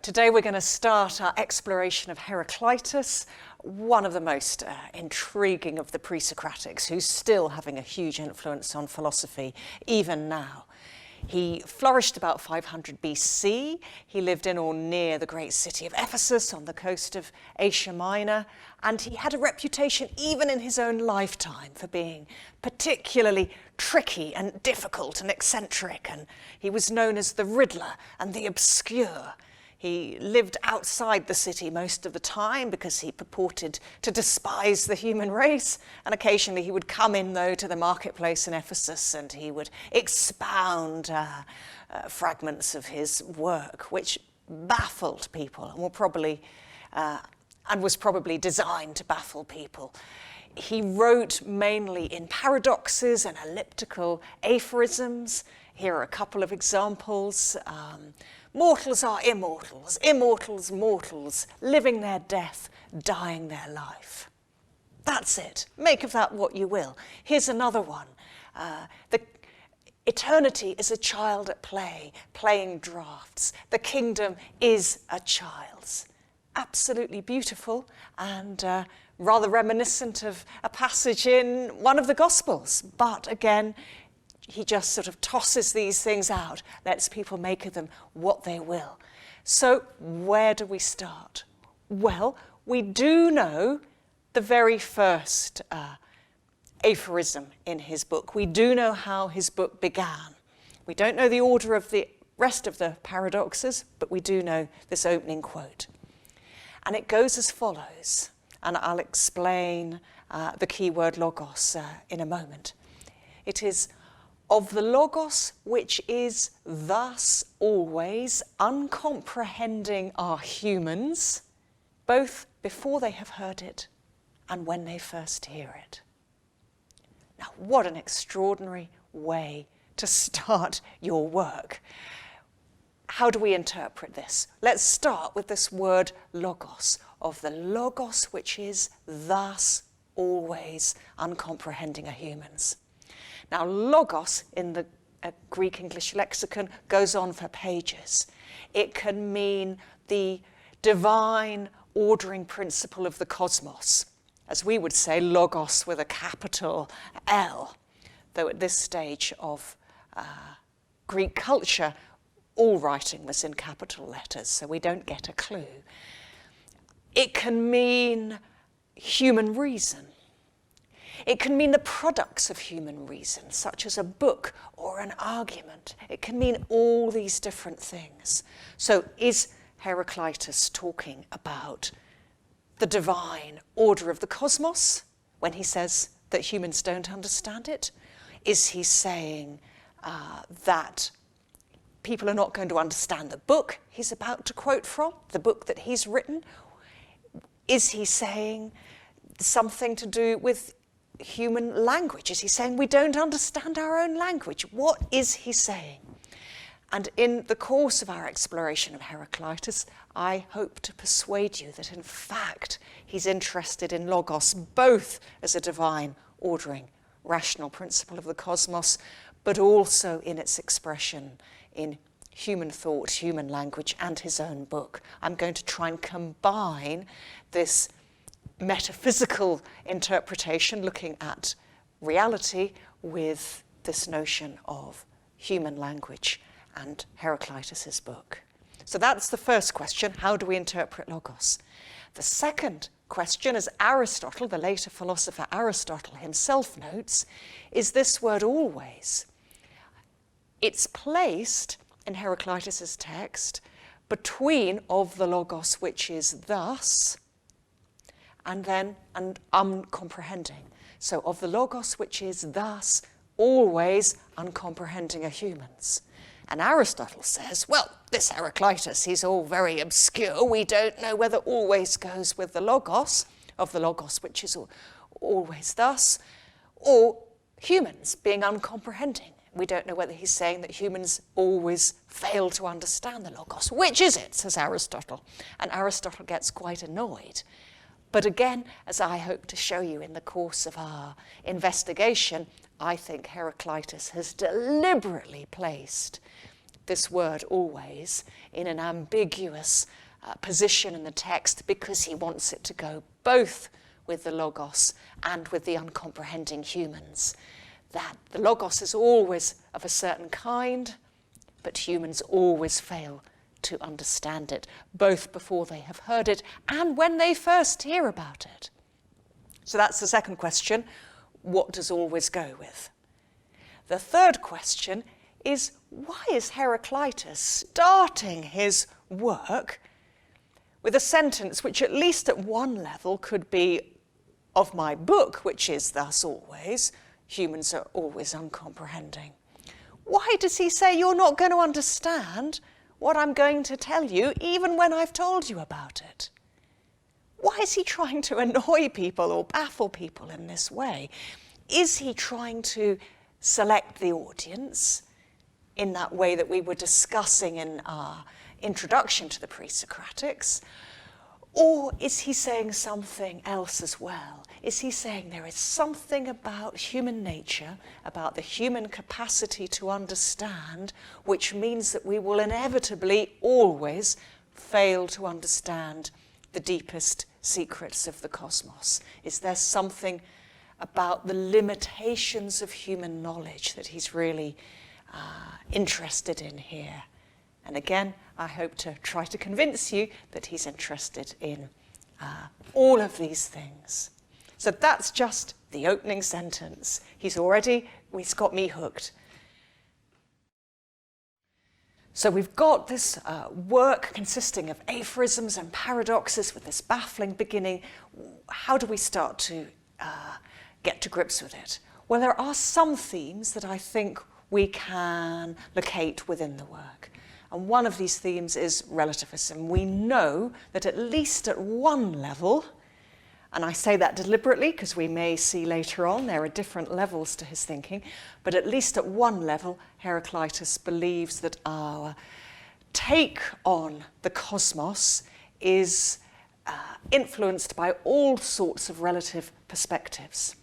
Today we're going to start our exploration of Heraclitus, one of the most intriguing of the Pre-Socratics, who's still having a huge influence on philosophy even now. He flourished about 500 BC. He lived in or near the great city of Ephesus on the coast of Asia Minor, and he had a reputation even in his own lifetime for being particularly tricky and difficult and eccentric, and he was known as the Riddler and the Obscure. He lived outside the city most of the time because he purported to despise the human race, and occasionally he would come in, though, to the marketplace in Ephesus and he would expound fragments of his work, which baffled people and was probably designed to baffle people. He wrote mainly in paradoxes and elliptical aphorisms. Here are a couple of examples. Mortals are immortals, immortals mortals, living their death, dying their life. That's it. Make of that what you will. Here's another one. The eternity is a child at play, playing draughts. The kingdom is a child's. Absolutely beautiful and rather reminiscent of a passage in one of the Gospels. But again, he just sort of tosses these things out, lets people make of them what they will. So where do we start? Well, we do know the very first aphorism in his book. We do know how his book began. We don't know the order of the rest of the paradoxes, but we do know this opening quote. And it goes as follows, and I'll explain the key word logos in a moment. It is, of the logos which is thus always uncomprehending are humans, both before they have heard it and when they first hear it. Now, what an extraordinary way to start your work. How do we interpret this? Let's start with this word logos, of the logos which is thus always uncomprehending are humans. Now, logos in the Greek English lexicon goes on for pages. It can mean the divine ordering principle of the cosmos, as we would say, logos with a capital L, though at this stage of Greek culture, all writing was in capital letters, so we don't get a clue. It can mean human reason. It can mean the products of human reason, such as a book or an argument. It can mean all these different things. So is Heraclitus talking about the divine order of the cosmos when he says that humans don't understand it? Is he saying that people are not going to understand the book he's about to quote from, the book that he's written? Is he saying something to do with human language? Is he saying we don't understand our own language? What is he saying? And in the course of our exploration of Heraclitus, I hope to persuade you that in fact he's interested in logos both as a divine ordering, rational principle of the cosmos, but also in its expression in human thought, human language, and his own book. I'm going to try and combine this metaphysical interpretation, looking at reality, with this notion of human language and Heraclitus's book. So that's the first question: how do we interpret logos? The second question, as Aristotle, the later philosopher Aristotle himself notes, is this word always. It's placed in Heraclitus's text between of the logos which is thus and uncomprehending. So of the logos which is thus always uncomprehending are humans. And Aristotle says, well, this Heraclitus, he's all very obscure. We don't know whether always goes with the logos, of the logos which is always thus, or humans being uncomprehending. We don't know whether he's saying that humans always fail to understand the logos. Which is it, says Aristotle. And Aristotle gets quite annoyed. But again, as I hope to show you in the course of our investigation, I think Heraclitus has deliberately placed this word always in an ambiguous position in the text because he wants it to go both with the Logos and with the uncomprehending humans. That the Logos is always of a certain kind, but humans always fail to understand it, both before they have heard it and when they first hear about it. So that's the second question. What does always go with? The third question is, why is Heraclitus starting his work with a sentence which at least at one level could be of my book, which is thus always, humans are always uncomprehending. Why does he say you're not going to understand what I'm going to tell you even when I've told you about it? Why is he trying to annoy people or baffle people in this way? Is he trying to select the audience in that way that we were discussing in our introduction to the Pre-Socratics? Or is he saying something else as well? Is he saying there is something about human nature, about the human capacity to understand, which means that we will inevitably always fail to understand the deepest secrets of the cosmos? Is there something about the limitations of human knowledge that he's really interested in here? And again, I hope to try to convince you that he's interested in all of these things. So that's just the opening sentence. He's got me hooked. So we've got this work consisting of aphorisms and paradoxes with this baffling beginning. How do we start to get to grips with it? Well, there are some themes that I think we can locate within the work. And one of these themes is relativism. We know that at least at one level, and I say that deliberately because we may see later on there are different levels to his thinking, but at least at one level, Heraclitus believes that our take on the cosmos is influenced by all sorts of relative perspectives.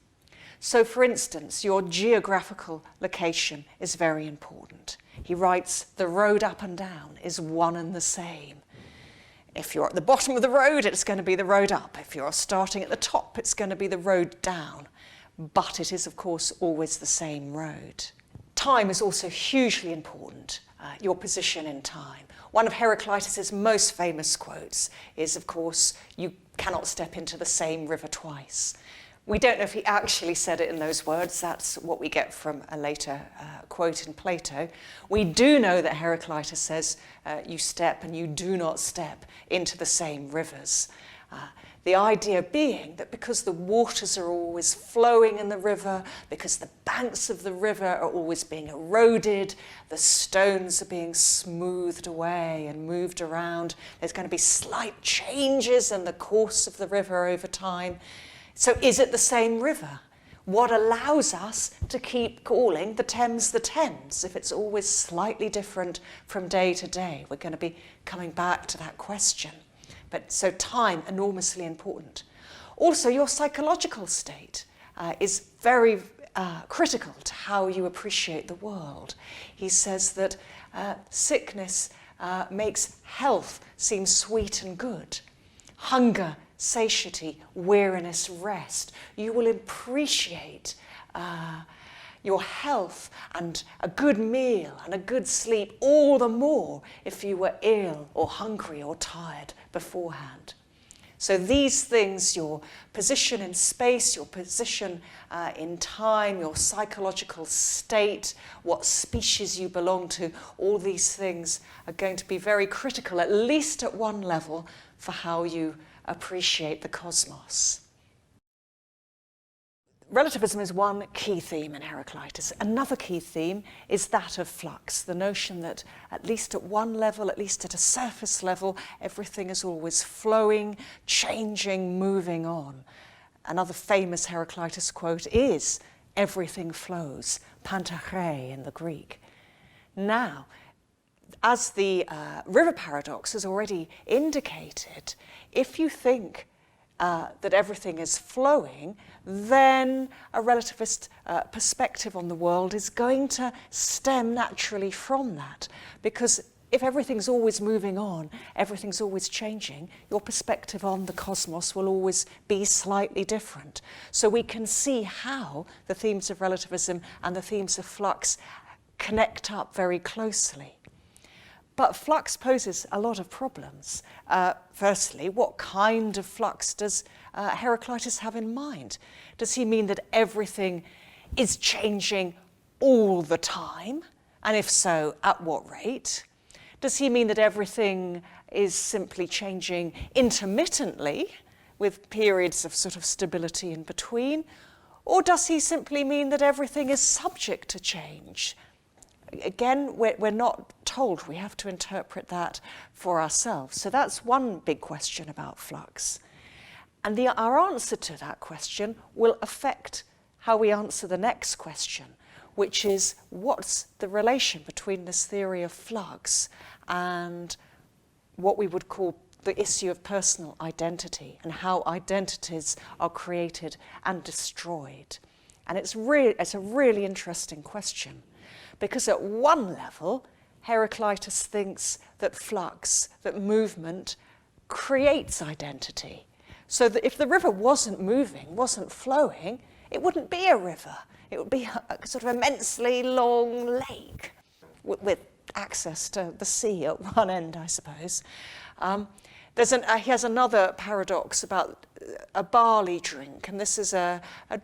So, for instance, your geographical location is very important. He writes, the road up and down is one and the same. If you're at the bottom of the road, it's going to be the road up. If you're starting at the top, it's going to be the road down. But it is, of course, always the same road. Time is also hugely important, your position in time. One of Heraclitus's most famous quotes is, of course, you cannot step into the same river twice. We don't know if he actually said it in those words. That's what we get from a later quote in Plato. We do know that Heraclitus says you step and you do not step into the same rivers. The idea being that because the waters are always flowing in the river, because the banks of the river are always being eroded, the stones are being smoothed away and moved around, there's going to be slight changes in the course of the river over time. So is it the same river? What allows us to keep calling the Thames if it's always slightly different from day to day? We're going to be coming back to that question. But so time, enormously important. Also, your psychological state is very critical to how you appreciate the world. He says that sickness makes health seem sweet and good. Hunger, satiety, weariness, rest. You will appreciate your health and a good meal and a good sleep all the more if you were ill or hungry or tired beforehand. So these things, your position in space, your position in time, your psychological state, what species you belong to, all these things are going to be very critical, at least at one level, for how you appreciate the cosmos. Relativism is one key theme in Heraclitus. Another key theme is that of flux, the notion that at least at one level, at least at a surface level, everything is always flowing, changing, moving on. Another famous Heraclitus quote is, "Everything flows," pantarei in the Greek. Now, as the river paradox has already indicated, if you think that everything is flowing, then a relativist perspective on the world is going to stem naturally from that. Because if everything's always moving on, everything's always changing, your perspective on the cosmos will always be slightly different. So we can see how the themes of relativism and the themes of flux connect up very closely. But flux poses a lot of problems. Firstly, what kind of flux does Heraclitus have in mind? Does he mean that everything is changing all the time? And if so, at what rate? Does he mean that everything is simply changing intermittently with periods of sort of stability in between? Or does he simply mean that everything is subject to change? Again, we're not told. We have to interpret that for ourselves. So that's one big question about flux. And our answer to that question will affect how we answer the next question, which is, what's the relation between this theory of flux and what we would call the issue of personal identity and how identities are created and destroyed? And it's a really interesting question, because at one level, Heraclitus thinks that flux, that movement, creates identity. So that if the river wasn't moving, wasn't flowing, it wouldn't be a river. It would be a sort of immensely long lake with access to the sea at one end, I suppose. He has another paradox about a barley drink, and this is a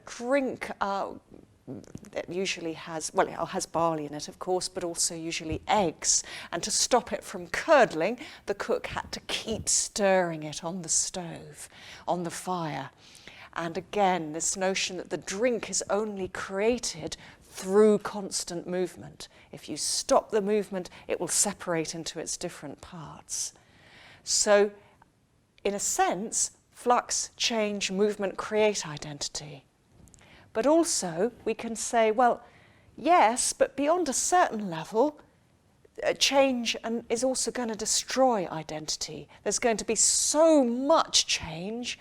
drink that usually has barley in it, of course, but also usually eggs. And to stop it from curdling, the cook had to keep stirring it on the stove, on the fire. And again, this notion that the drink is only created through constant movement. If you stop the movement, it will separate into its different parts. So, in a sense, flux, change, movement create identity. But also, we can say, well, yes, but beyond a certain level, change is also going to destroy identity. There's going to be so much change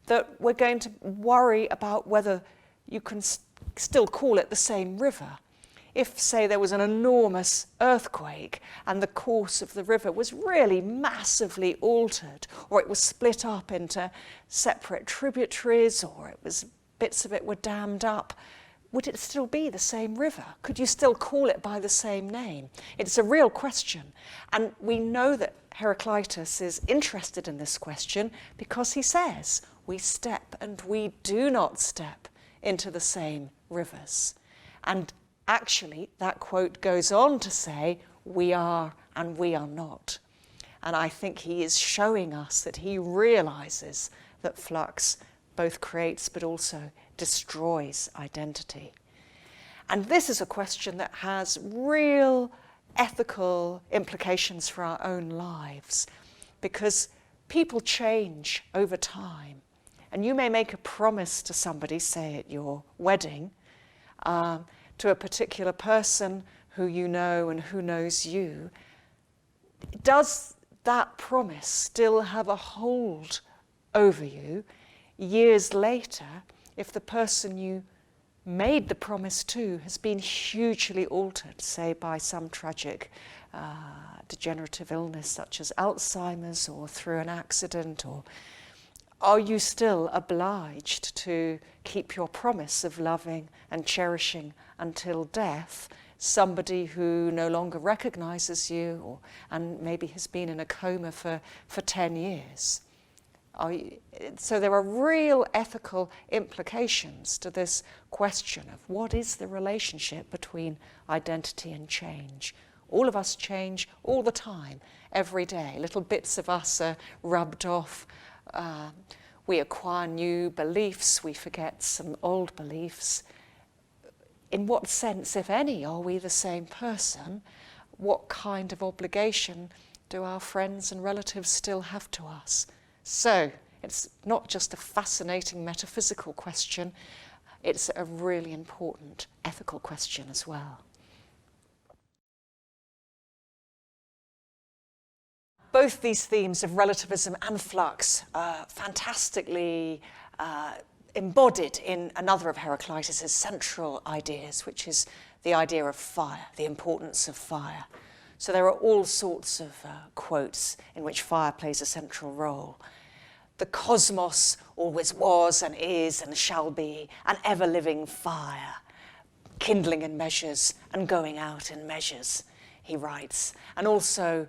that we're going to worry about whether you can still call it the same river. If, say, there was an enormous earthquake and the course of the river was really massively altered, or it was split up into separate tributaries, or bits of it were dammed up, would it still be the same river? Could you still call it by the same name? It's a real question. And we know that Heraclitus is interested in this question because he says, we step and we do not step into the same rivers. And actually, that quote goes on to say, we are and we are not. And I think he is showing us that he realizes that flux both creates but also destroys identity. And this is a question that has real ethical implications for our own lives, because people change over time. And you may make a promise to somebody, say at your wedding, to a particular person who you know and who knows you. Does that promise still have a hold over you years later if the person you made the promise to has been hugely altered, say by some tragic degenerative illness such as Alzheimer's, or through an accident? Or are you still obliged to keep your promise of loving and cherishing until death somebody who no longer recognizes you, and maybe has been in a coma for 10 years? So there are real ethical implications to this question of what is the relationship between identity and change. All of us change all the time, every day. Little bits of us are rubbed off. We acquire new beliefs, we forget some old beliefs. In what sense, if any, are we the same person? What kind of obligation do our friends and relatives still have to us? So it's not just a fascinating metaphysical question, it's a really important ethical question as well. both these themes of relativism and flux are fantastically embodied in another of Heraclitus's central ideas, which is the idea of fire, the importance of fire. So there are all sorts of quotes in which fire plays a central role. The cosmos always was and is and shall be an ever-living fire, kindling in measures and going out in measures, he writes. And also,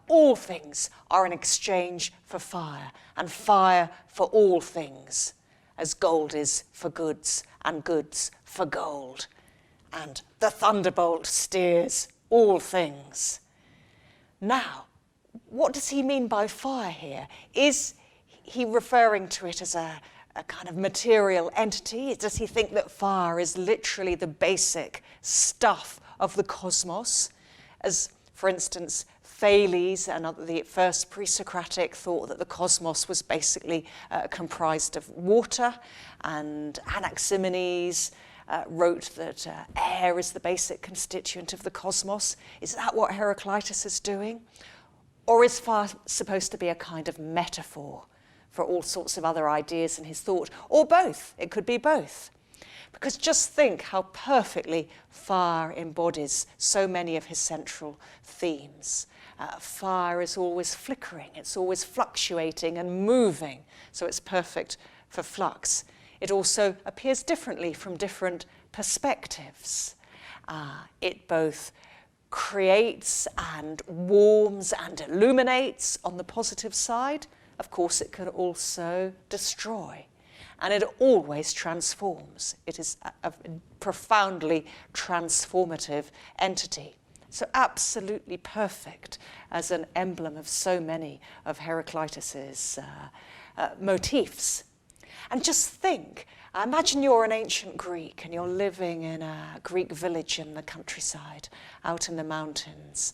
all things are in exchange for fire, and fire for all things, as gold is for goods, and goods for gold. And the thunderbolt steers all things. Now, what does he mean by fire here? Is he referring to it as a kind of material entity? Does he think that fire is literally the basic stuff of the cosmos? As, for instance, Thales and the first Pre-Socratic thought that the cosmos was basically comprised of water, and Anaximenes wrote that air is the basic constituent of the cosmos. Is that what Heraclitus is doing? Or is fire supposed to be a kind of metaphor for all sorts of other ideas in his thought? Or both. It could be both. Because just think how perfectly fire embodies so many of his central themes. Fire is always flickering, it's always fluctuating and moving, so it's perfect for flux. It also appears differently from different perspectives. It both creates and warms and illuminates on the positive side. Of course, it can also destroy. And it always transforms. It is a profoundly transformative entity. So absolutely perfect as an emblem of so many of Heraclitus's motifs. And just think, imagine you're an ancient Greek and you're living in a Greek village in the countryside, out in the mountains.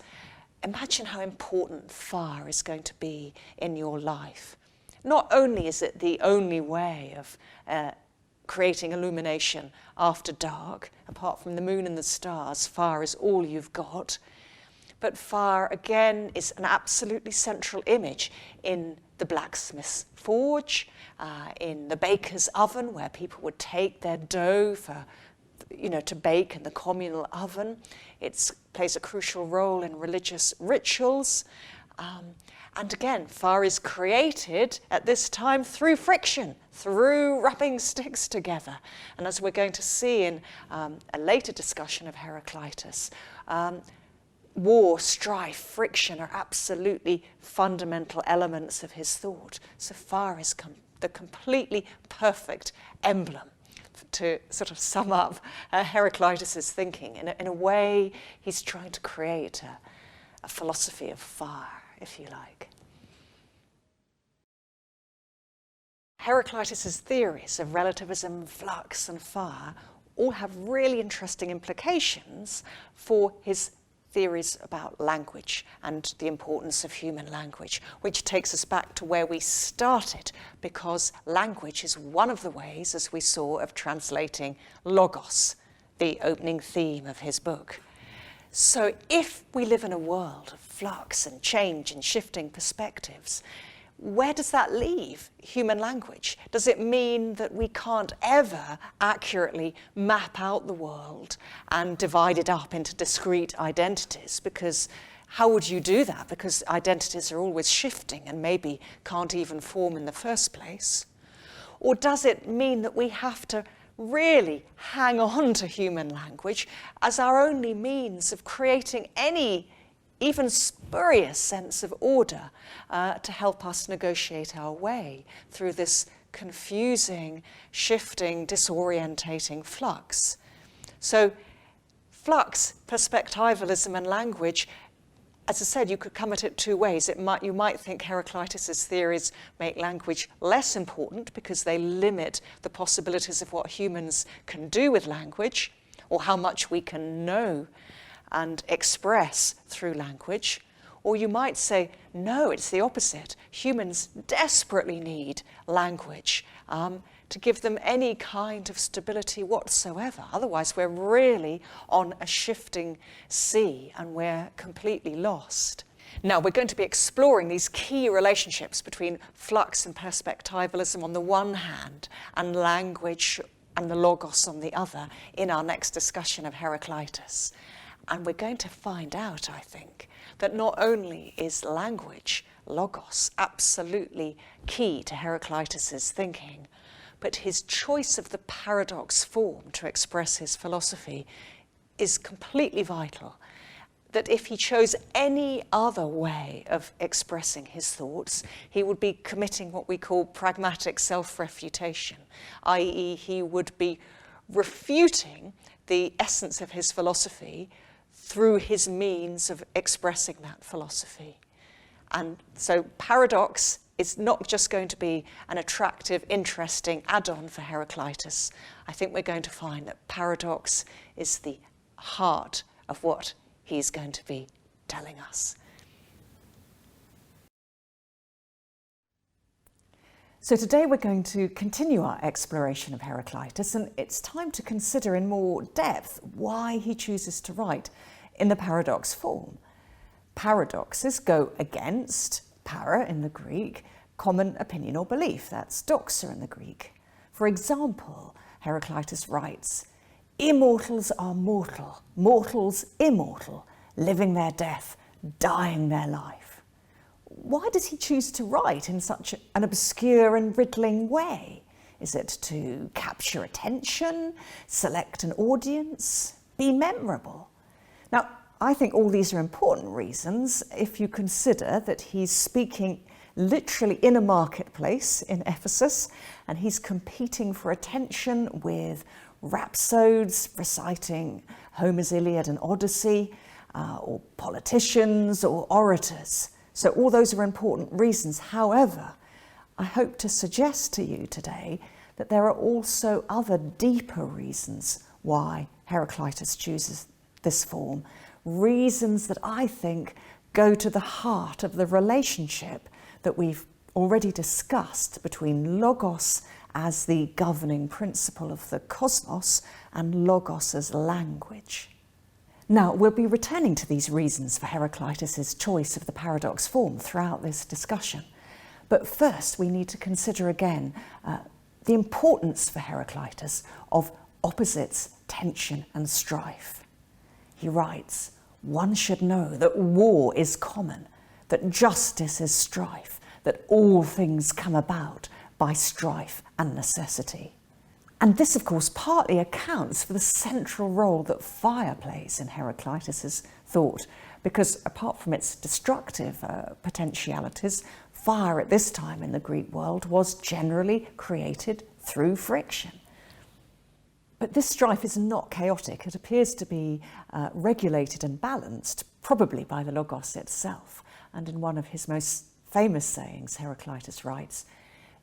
Imagine how important fire is going to be in your life. Not only is it the only way of creating illumination after dark, apart from the moon and the stars, fire is all you've got. But fire, again, is an absolutely central image in the blacksmith's forge, in the baker's oven, where people would take their dough for, to bake in the communal oven. It plays a crucial role in religious rituals. And again, fire is created at this time through friction, through rubbing sticks together. And as we're going to see in a later discussion of Heraclitus, war, strife, friction are absolutely fundamental elements of his thought. So fire is the completely perfect emblem to sort of sum up Heraclitus's thinking. In a way, he's trying to create a philosophy of fire, if you like. Heraclitus's theories of relativism, flux, and fire all have really interesting implications for his theories about language and the importance of human language, which takes us back to where we started, because language is one of the ways, as we saw, of translating logos, the opening theme of his book. So if we live in a world of flux and change and shifting perspectives, where does that leave human language? Does it mean that we can't ever accurately map out the world and divide it up into discrete identities? Because how would you do that? Because identities are always shifting and maybe can't even form in the first place. Or does it mean that we have to really hang on to human language as our only means of creating any even spurious sense of order to help us negotiate our way through this confusing, shifting, disorientating flux? So flux, perspectivalism, and language, as I said, you could come at it two ways. You might think Heraclitus's theories make language less important because they limit the possibilities of what humans can do with language, or how much we can know and express through language. Or you might say, no, it's the opposite. Humans desperately need language to give them any kind of stability whatsoever. Otherwise, we're really on a shifting sea and we're completely lost. Now, we're going to be exploring these key relationships between flux and perspectivalism on the one hand, and language and the logos on the other, in our next discussion of Heraclitus. And we're going to find out, I think, that not only is language, logos, absolutely key to Heraclitus's thinking, but his choice of the paradox form to express his philosophy is completely vital. That if he chose any other way of expressing his thoughts, he would be committing what we call pragmatic self-refutation, i.e. he would be refuting the essence of his philosophy through his means of expressing that philosophy. And so paradox is not just going to be an attractive, interesting add-on for Heraclitus. I think we're going to find that paradox is the heart of what he's going to be telling us. So today we're going to continue our exploration of Heraclitus, and it's time to consider in more depth why he chooses to write in the paradox form. Paradoxes go against, para in the Greek, common opinion or belief, that's doxa in the Greek. For example, Heraclitus writes, "Immortals are mortal, mortals immortal, living their death, dying their life." Why does he choose to write in such an obscure and riddling way? Is it to capture attention, select an audience, be memorable? Now, I think all these are important reasons if you consider that he's speaking literally in a marketplace in Ephesus, and he's competing for attention with rhapsodes reciting Homer's Iliad and Odyssey, or politicians or orators. So all those are important reasons. However, I hope to suggest to you today that there are also other deeper reasons why Heraclitus chooses this form, reasons that I think go to the heart of the relationship that we've already discussed between logos as the governing principle of the cosmos and logos as language. Now, we'll be returning to these reasons for Heraclitus's choice of the paradox form throughout this discussion. But first, we need to consider again the importance for Heraclitus of opposites, tension and strife. He writes, "One should know that war is common, that justice is strife, that all things come about by strife and necessity." And this, of course, partly accounts for the central role that fire plays in Heraclitus's thought, because apart from its destructive potentialities, fire at this time in the Greek world was generally created through friction. But this strife is not chaotic. It appears to be regulated and balanced, probably by the logos itself. And in one of his most famous sayings, Heraclitus writes,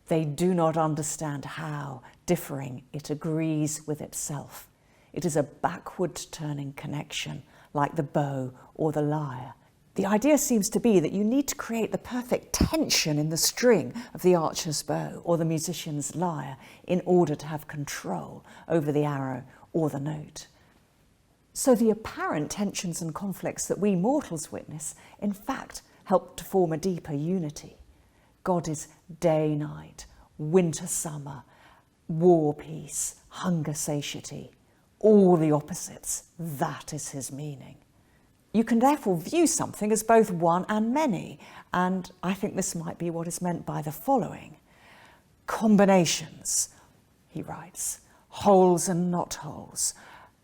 "They do not understand how, differing, it agrees with itself. It is a backward-turning connection, like the bow or the lyre." The idea seems to be that you need to create the perfect tension in the string of the archer's bow or the musician's lyre in order to have control over the arrow or the note. So the apparent tensions and conflicts that we mortals witness, in fact, help to form a deeper unity. God is day-night, winter-summer, war-peace, hunger-satiety, all the opposites. That is his meaning. You can therefore view something as both one and many, and I think this might be what is meant by the following. Combinations, he writes, wholes and not wholes,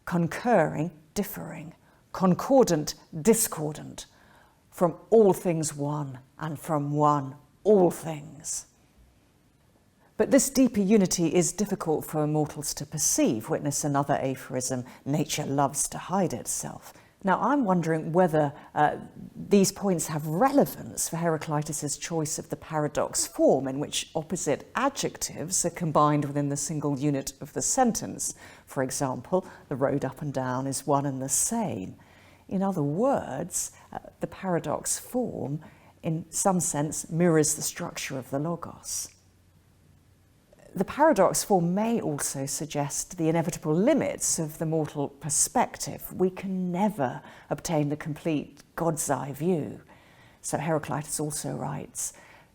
concurring, differing, concordant, discordant, from all things one, and from one, all things. But this deeper unity is difficult for mortals to perceive. Witness another aphorism, nature loves to hide itself. Now, I'm wondering whether these points have relevance for Heraclitus's choice of the paradox form, in which opposite adjectives are combined within the single unit of the sentence. For example, the road up and down is one and the same. In other words, the paradox form, in some sense, mirrors the structure of the logos. The paradox form may also suggest the inevitable limits of the mortal perspective. We can never obtain the complete God's eye view. So Heraclitus also writes,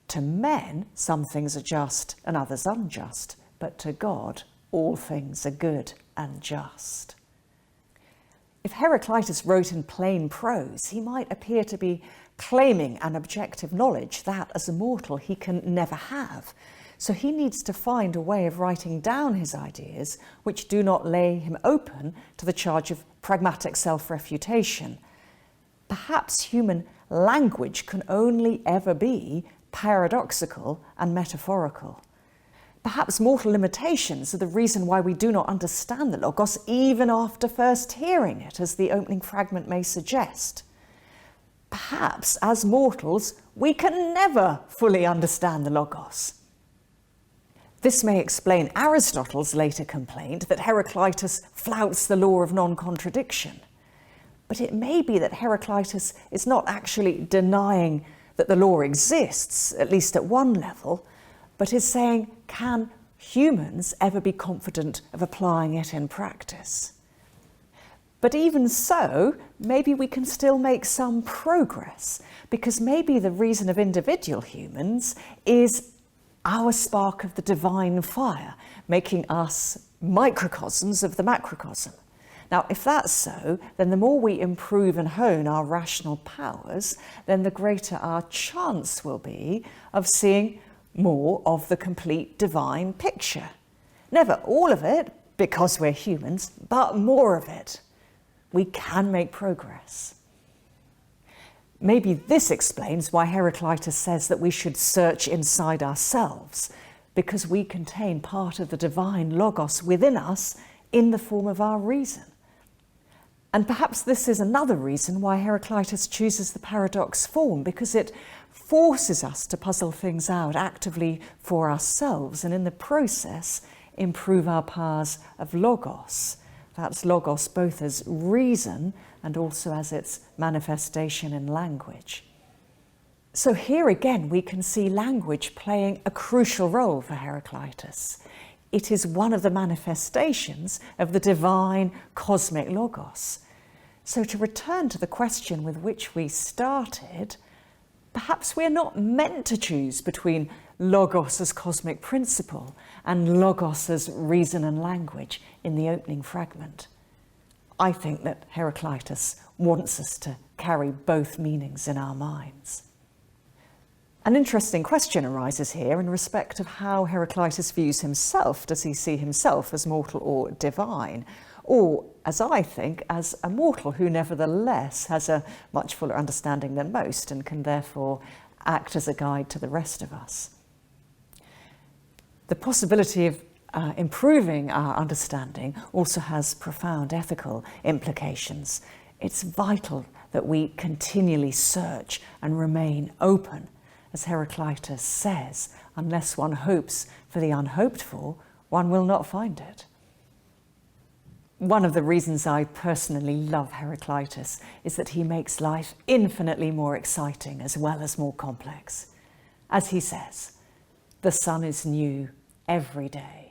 "To men some things are just and others unjust, but to God all things are good and just." If Heraclitus wrote in plain prose, he might appear to be claiming an objective knowledge that, as a mortal, he can never have. So he needs to find a way of writing down his ideas which do not lay him open to the charge of pragmatic self-refutation. Perhaps human language can only ever be paradoxical and metaphorical. Perhaps mortal limitations are the reason why we do not understand the Logos even after first hearing it, as the opening fragment may suggest. Perhaps, as mortals, we can never fully understand the Logos. This may explain Aristotle's later complaint that Heraclitus flouts the law of non-contradiction. But it may be that Heraclitus is not actually denying that the law exists, at least at one level, but is saying, can humans ever be confident of applying it in practice? But even so, maybe we can still make some progress, because maybe the reason of individual humans is our spark of the divine fire, making us microcosms of the macrocosm. Now, if that's so, then the more we improve and hone our rational powers, then the greater our chance will be of seeing more of the complete divine picture. Never all of it, because we're humans, but more of it. We can make progress. Maybe this explains why Heraclitus says that we should search inside ourselves, because we contain part of the divine Logos within us in the form of our reason. And perhaps this is another reason why Heraclitus chooses the paradox form, because it forces us to puzzle things out actively for ourselves and in the process improve our powers of Logos. That's Logos both as reason and also as its manifestation in language. So here again we can see language playing a crucial role for Heraclitus. It is one of the manifestations of the divine cosmic Logos. So to return to the question with which we started, perhaps we're not meant to choose between Logos as cosmic principle and Logos as reason and language in the opening fragment. I think that Heraclitus wants us to carry both meanings in our minds. An interesting question arises here in respect of how Heraclitus views himself. Does he see himself as mortal or divine? Or, as I think, as a mortal who nevertheless has a much fuller understanding than most and can therefore act as a guide to the rest of us. The possibility of improving our understanding also has profound ethical implications. It's vital that we continually search and remain open. As Heraclitus says, unless one hopes for the unhoped for, one will not find it. One of the reasons I personally love Heraclitus is that he makes life infinitely more exciting as well as more complex. As he says, the sun is new every day.